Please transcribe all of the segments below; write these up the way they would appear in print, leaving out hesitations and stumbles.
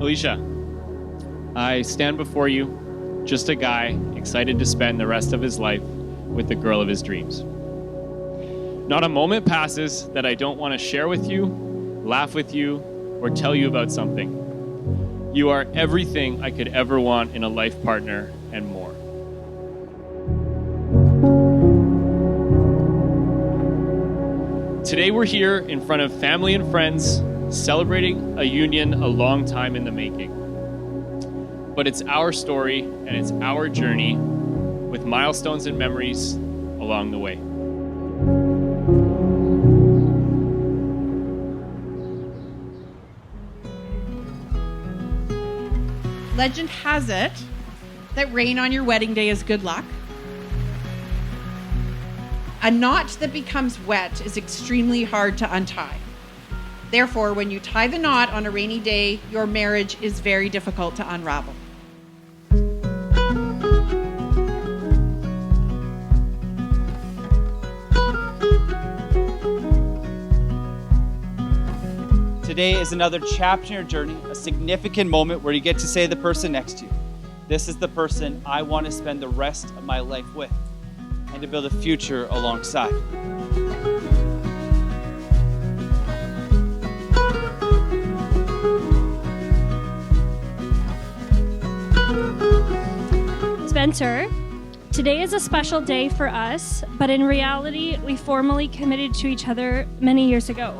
Alycia, I stand before you, just a guy excited to spend the rest of his life with the girl of his dreams. Not a moment passes that I don't want to share with you, laugh with you, or tell you about something. You are everything I could ever want in a life partner and more. Today we're here in front of family and friends, celebrating a union a long time in the making. But it's our story and it's our journey with milestones and memories along the way. Legend has it that rain on your wedding day is good luck. A knot that becomes wet is extremely hard to untie. Therefore, when you tie the knot on a rainy day, your marriage is very difficult to unravel. Today is another chapter in your journey, a significant moment where you get to say to the person next to you, this is the person I want to spend the rest of my life with and to build a future alongside. Spencer, today is a special day for us, but in reality, we formally committed to each other many years ago.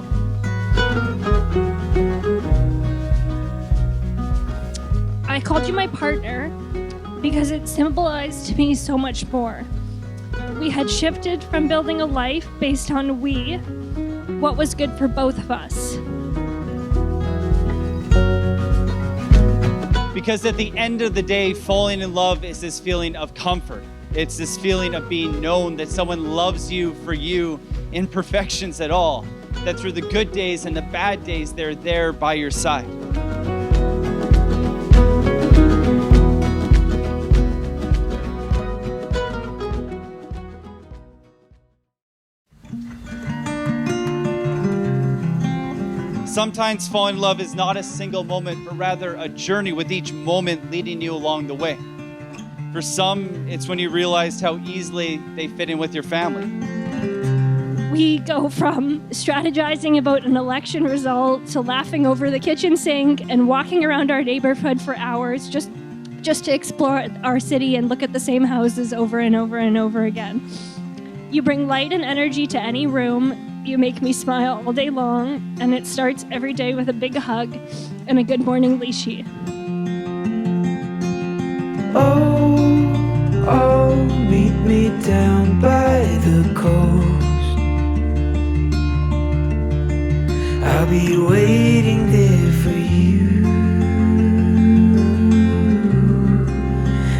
I called you my partner because it symbolized to me so much more. We had shifted from building a life based on what was good for both of us. Because at the end of the day, falling in love is this feeling of comfort. It's this feeling of being known that someone loves you for you, imperfections at all, that through the good days and the bad days, they're there by your side. Sometimes falling in love is not a single moment, but rather a journey with each moment leading you along the way. For some, it's when you realize how easily they fit in with your family. We go from strategizing about an election result to laughing over the kitchen sink and walking around our neighborhood for hours just to explore our city and look at the same houses over and over and over again. You bring light and energy to any room. You make me smile all day long, and it starts every day with a big hug and a good morning, Alycia. Oh, meet me down by the coast. I'll be waiting there for you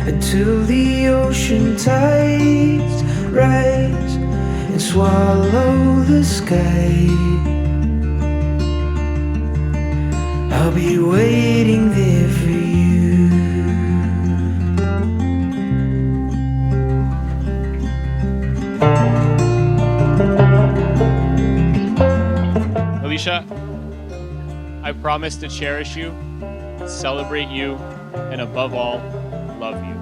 until the ocean tides rise and swallow the sky. I'll be waiting there for you. Alycia, I promise to cherish you, celebrate you, and above all, love you.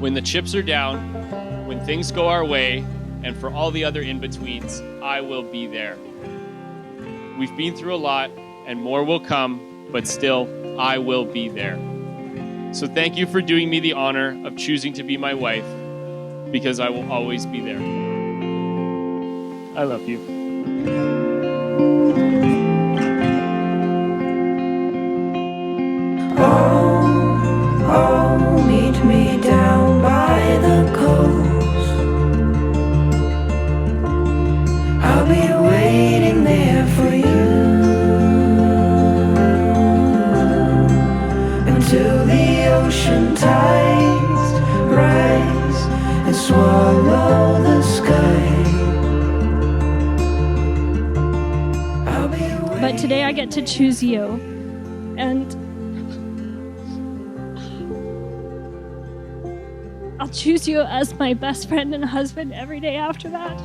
When the chips are down, when things go our way, and for all the other in-betweens, I will be there. We've been through a lot, and more will come, but still, I will be there. So thank you for doing me the honor of choosing to be my wife, because I will always be there. I love you. Oh, meet me down by the coast. I'll be waiting there for you until the ocean tides rise and swallow the sky. But today I get to choose you, and I'll choose you as my best friend and husband every day after that.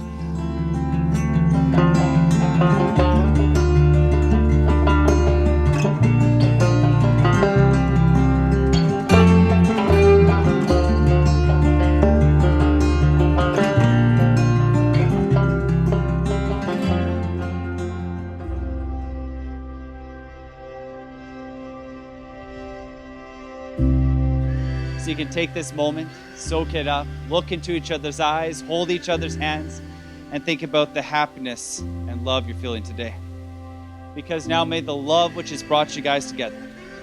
can take this moment, soak it up, look into each other's eyes, hold each other's hands, and think about the happiness and love you're feeling today. Because now may the love which has brought you guys together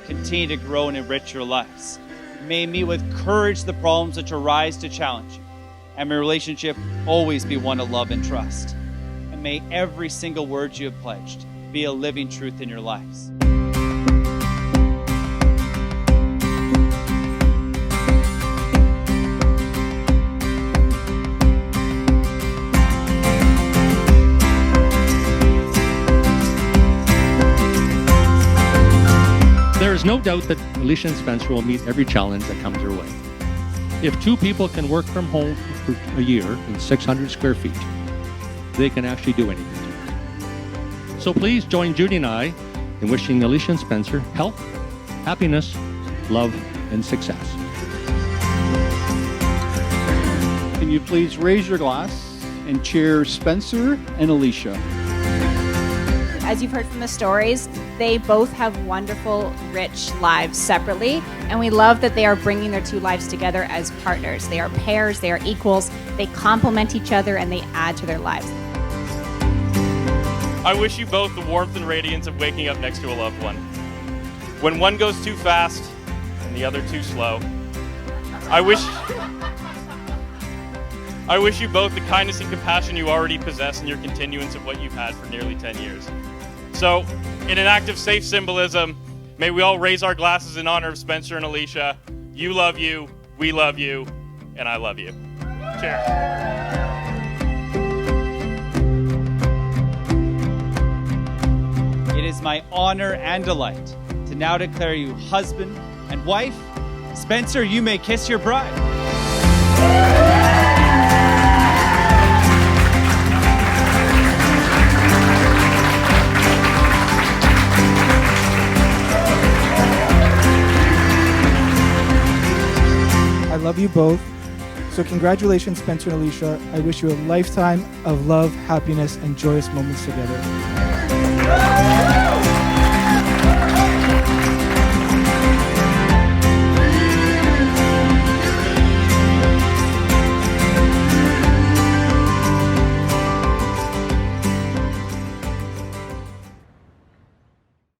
continue to grow and enrich your lives. May meet with courage the problems which arise to challenge you. And may your relationship always be one of love and trust. And may every single word you have pledged be a living truth in your lives. There is no doubt that Alycia and Spencer will meet every challenge that comes their way. If two people can work from home for a year in 600 square feet, they can actually do anything. So please join Judy and I in wishing Alycia and Spencer health, happiness, love, and success. Can you please raise your glass and cheer Spencer and Alycia? As you've heard from the stories, they both have wonderful, rich lives separately, and we love that they are bringing their two lives together as partners. They are pairs, they are equals, they complement each other, and they add to their lives. I wish you both the warmth and radiance of waking up next to a loved one. When one goes too fast and the other too slow, I wish you both the kindness and compassion you already possess in your continuance of what you've had for nearly 10 years. So, in an act of safe symbolism, may we all raise our glasses in honor of Spencer and Alycia. You love you, we love you, and I love you. Cheers. It is my honor and delight to now declare you husband and wife. Spencer, you may kiss your bride. I love you both. So congratulations, Spencer and Alycia. I wish you a lifetime of love, happiness, and joyous moments together.